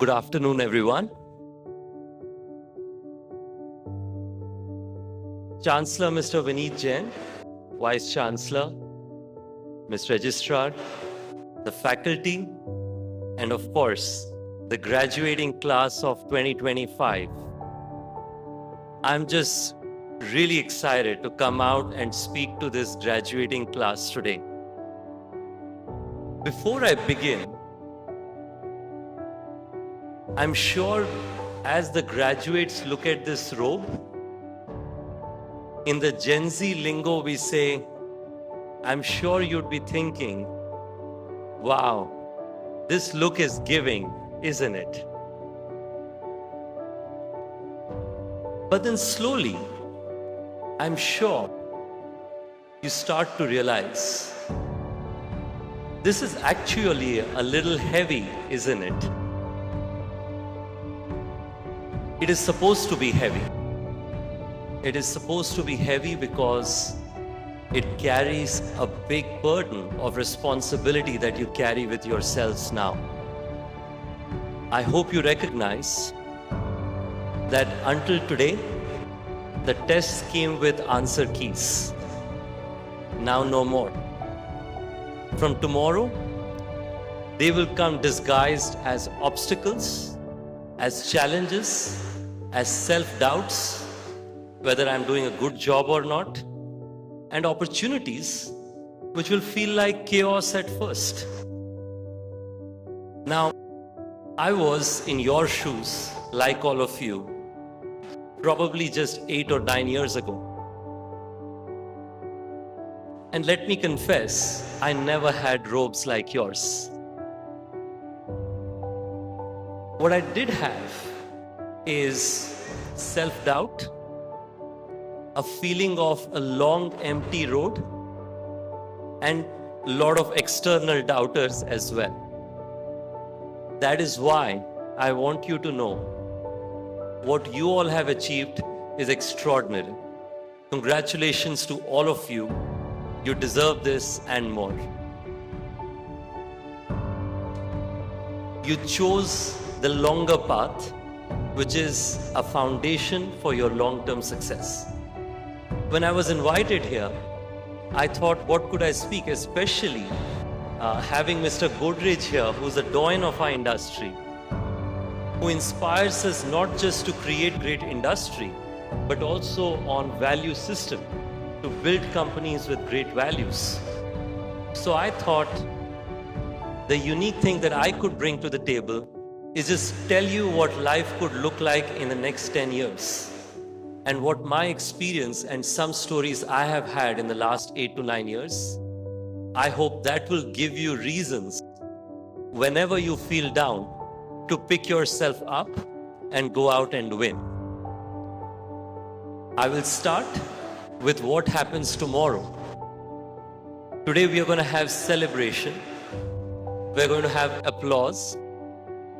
Good afternoon, everyone. Chancellor Mr. Vineet Jain, Vice Chancellor, Ms. Registrar, the faculty, and of course, the graduating class of 2025. I'm just really excited to come out and speak to this graduating class today. Before I begin, I'm sure as the graduates look at this robe, in the Gen Z lingo we say, I'm sure you'd be thinking, wow, this look is giving, isn't it? But then slowly, I'm sure you start to realize, this is actually a little heavy, isn't it? It is supposed to be heavy. It is supposed to be heavy because it carries a big burden of responsibility that you carry with yourselves now. I hope you recognize that until today, the tests came with answer keys. Now no more. From tomorrow, they will come disguised as obstacles, as challenges, as self-doubts, whether I'm doing a good job or not, and opportunities which will feel like chaos at first. Now, I was in your shoes, like all of you, probably just 8 or 9 years ago. And let me confess, I never had robes like yours. What I did have is self-doubt, a feeling of a long empty road, and a lot of external doubters as well. That is why I want you to know what you all have achieved is extraordinary. Congratulations to all of you. You deserve this and more. You chose the longer path, which is a foundation for your long-term success. When I was invited here, I thought, what could I speak, especially having Mr. Godrej here, who's the doyen of our industry, who inspires us not just to create great industry, but also on value system, to build companies with great values. So I thought the unique thing that I could bring to the table is just tell you what life could look like in the next 10 years. And what my experience and some stories I have had in the last 8 to 9 years, I hope that will give you reasons whenever you feel down to pick yourself up and go out and win. I will start with what happens tomorrow. Today we are going to have celebration. We're going to have applause.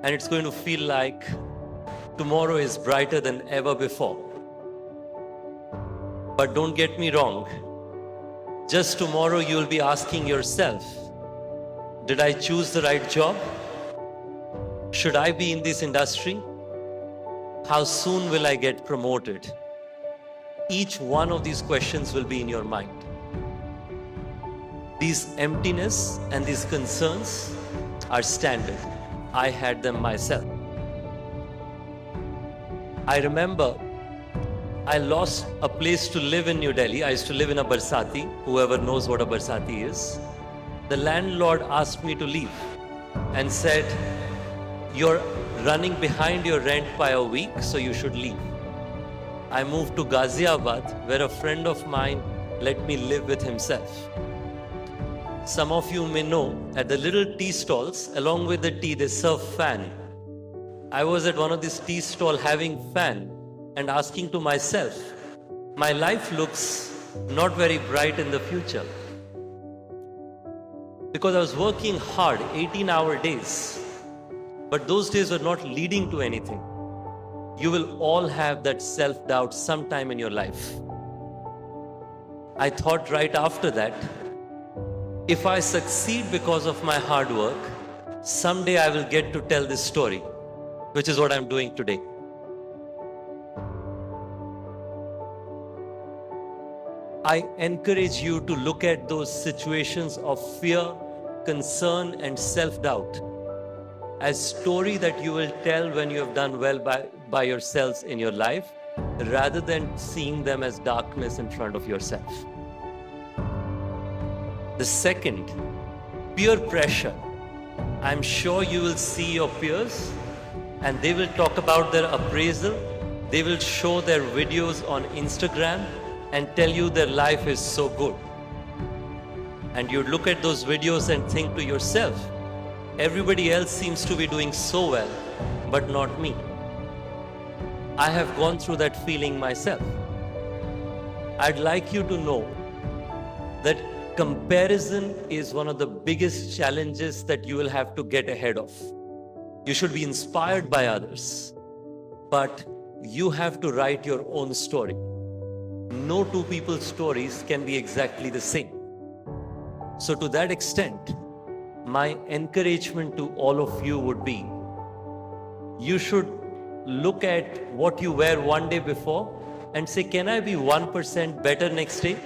And it's going to feel like tomorrow is brighter than ever before. But don't get me wrong. Just tomorrow you'll be asking yourself, did I choose the right job? Should I be in this industry? How soon will I get promoted? Each one of these questions will be in your mind. These emptiness and these concerns are standard. I had them myself. I remember I lost a place to live in New Delhi. I used to live in a barsati. Whoever knows what a barsati is. The landlord asked me to leave and said, you're running behind your rent by a week, so you should leave. I moved to Ghaziabad, where a friend of mine let me live with himself. Some of you may know, at the little tea stalls, along with the tea, they serve fan. I was at one of these tea stalls having fan and asking to myself, my life looks not very bright in the future. Because I was working hard, 18-hour days. But those days were not leading to anything. You will all have that self-doubt sometime in your life. I thought right after that, if I succeed because of my hard work, someday I will get to tell this story. which is what I'm doing today. I encourage you to look at those situations of fear, concern, and self-doubt as story that you will tell when you have done well by yourselves in your life, rather than seeing them as darkness in front of yourself. The second, peer pressure. I'm sure you will see your peers and they will talk about their appraisal. They will show their videos on Instagram and tell you their life is so good. And you look at those videos and think to yourself, everybody else seems to be doing so well, but not me. I have gone through that feeling myself. I'd like you to know that comparison is one of the biggest challenges that you will have to get ahead of. You should be inspired by others, but you have to write your own story. No two people's stories can be exactly the same. So to that extent, my encouragement to all of you would be, you should look at what you were one day before and say, can I be 1% better next day?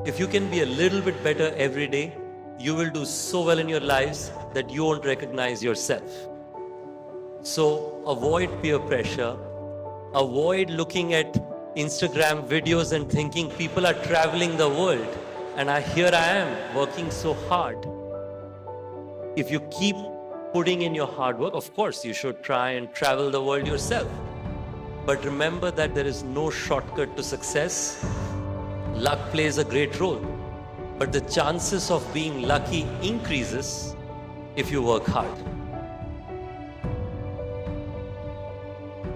If you can be a little bit better every day, you will do so well in your lives that you won't recognize yourself. So avoid peer pressure. Avoid looking at Instagram videos and thinking people are traveling the world and here I am working so hard. If you keep putting in your hard work, of course you should try and travel the world yourself. But remember that there is no shortcut to success. Luck plays a great role, but the chances of being lucky increases if you work hard.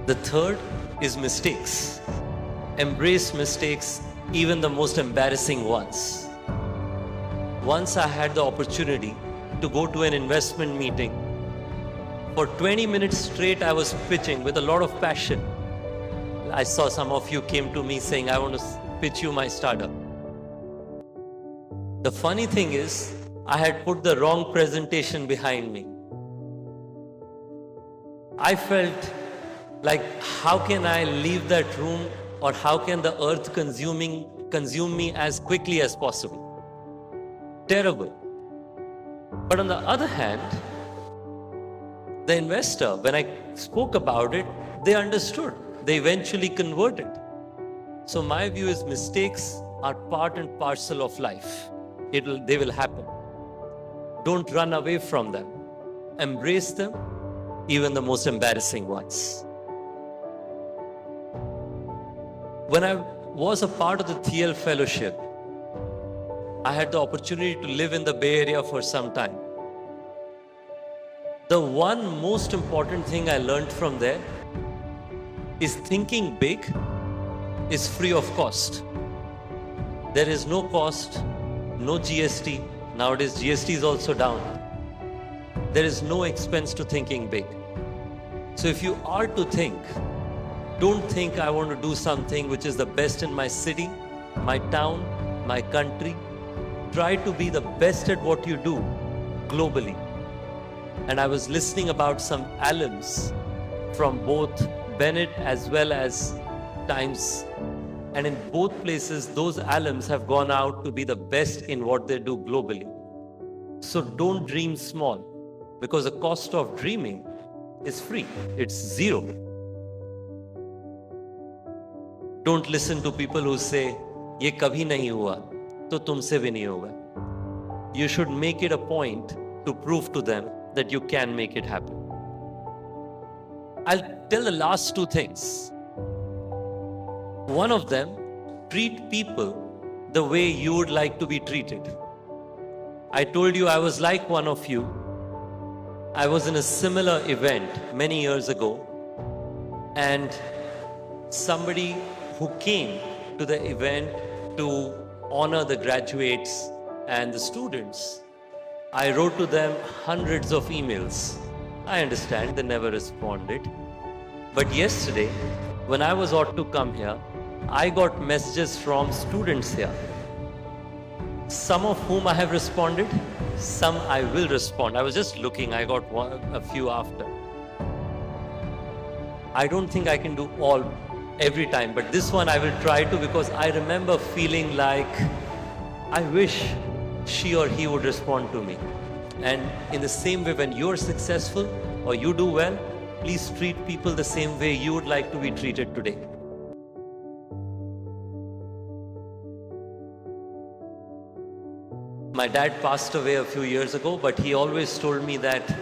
The third is mistakes. Embrace mistakes, even the most embarrassing ones. Once I had the opportunity to go to an investment meeting. For 20 minutes straight, I was pitching with a lot of passion. I saw some of you came to me saying, I want to pitch you my startup. The funny thing is, I had put the wrong presentation behind me. I felt like, how can I leave that room, or how can the earth consume me as quickly as possible? Terrible. But on the other hand, the investor, when I spoke about it, they understood. They eventually converted. So my view is mistakes are part and parcel of life. They will happen. Don't run away from them. Embrace them, even the most embarrassing ones. When I was a part of the TL Fellowship, I had the opportunity to live in the Bay Area for some time. The one most important thing I learned from there is thinking big is free of cost. There is no cost, no GST. Nowadays, GST is also down. There is no expense to thinking big. So if you are to think, don't think I want to do something which is the best in my city, my town, my country. Try to be the best at what you do globally. And I was listening about some alums from both Bennett as well as Times. And in both places, those alums have gone out to be the best in what they do globally. So don't dream small, because the cost of dreaming is free. It's zero. Don't listen to people who say, "Ye kabhi nahi hua, to tumse bhi nahi hoga." You should make it a point to prove to them that you can make it happen. I'll tell the last two things. One of them, treat people the way you would like to be treated. I told you I was like one of you. I was in a similar event many years ago, and somebody who came to the event to honor the graduates and the students, I wrote to them hundreds of emails. I understand they never responded. But yesterday, when I was ought to come here, I got messages from students here. Some of whom I have responded, some I will respond. I was just looking, I got a few after. I don't think I can do all every time, but this one I will try to, because I remember feeling like I wish she or he would respond to me. And in the same way, when you're successful or you do well, please treat people the same way you would like to be treated today. My dad passed away a few years ago, but he always told me that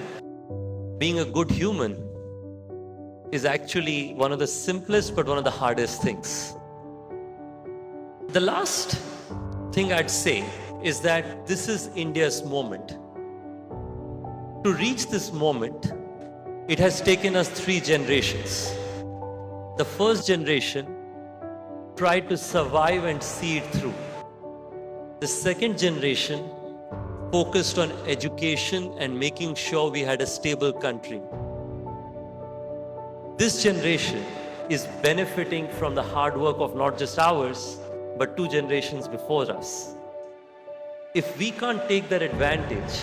being a good human is actually one of the simplest but one of the hardest things. The last thing I'd say is that this is India's moment. To reach this moment, it has taken us 3 generations. The first generation tried to survive and see it through. The second generation focused on education and making sure we had a stable country. This generation is benefiting from the hard work of not just ours, but 2 generations before us. If we can't take that advantage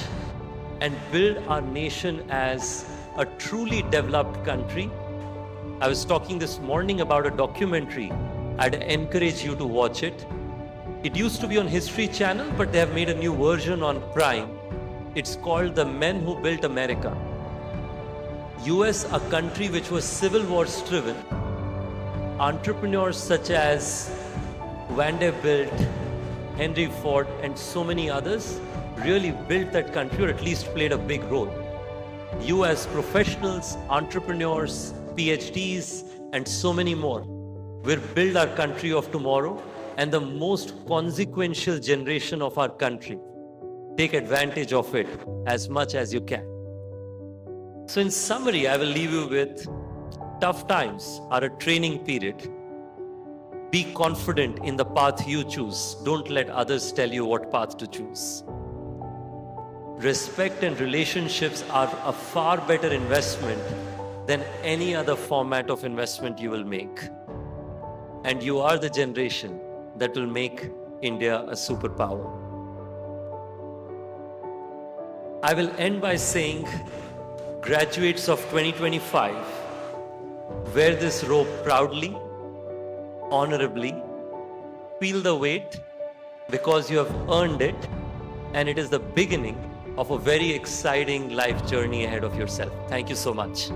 and build our nation as a truly developed country, I was talking this morning about a documentary. I'd encourage you to watch it. It used to be on History Channel, but they have made a new version on Prime. It's called The Men Who Built America. US, a country which was Civil War striven, entrepreneurs such as Vanderbilt, Henry Ford, and so many others really built that country, or at least played a big role. You as professionals, entrepreneurs, PhDs, and so many more will build our country of tomorrow, and the most consequential generation of our country. Take advantage of it as much as you can. So in summary, I will leave you with tough times are a training period. Be confident in the path you choose. Don't let others tell you what path to choose. Respect and relationships are a far better investment than any other format of investment you will make. And you are the generation that will make India a superpower. I will end by saying, graduates of 2025, wear this robe proudly, honorably, feel the weight because you have earned it, and it is the beginning of a very exciting life journey ahead of yourself. Thank you so much.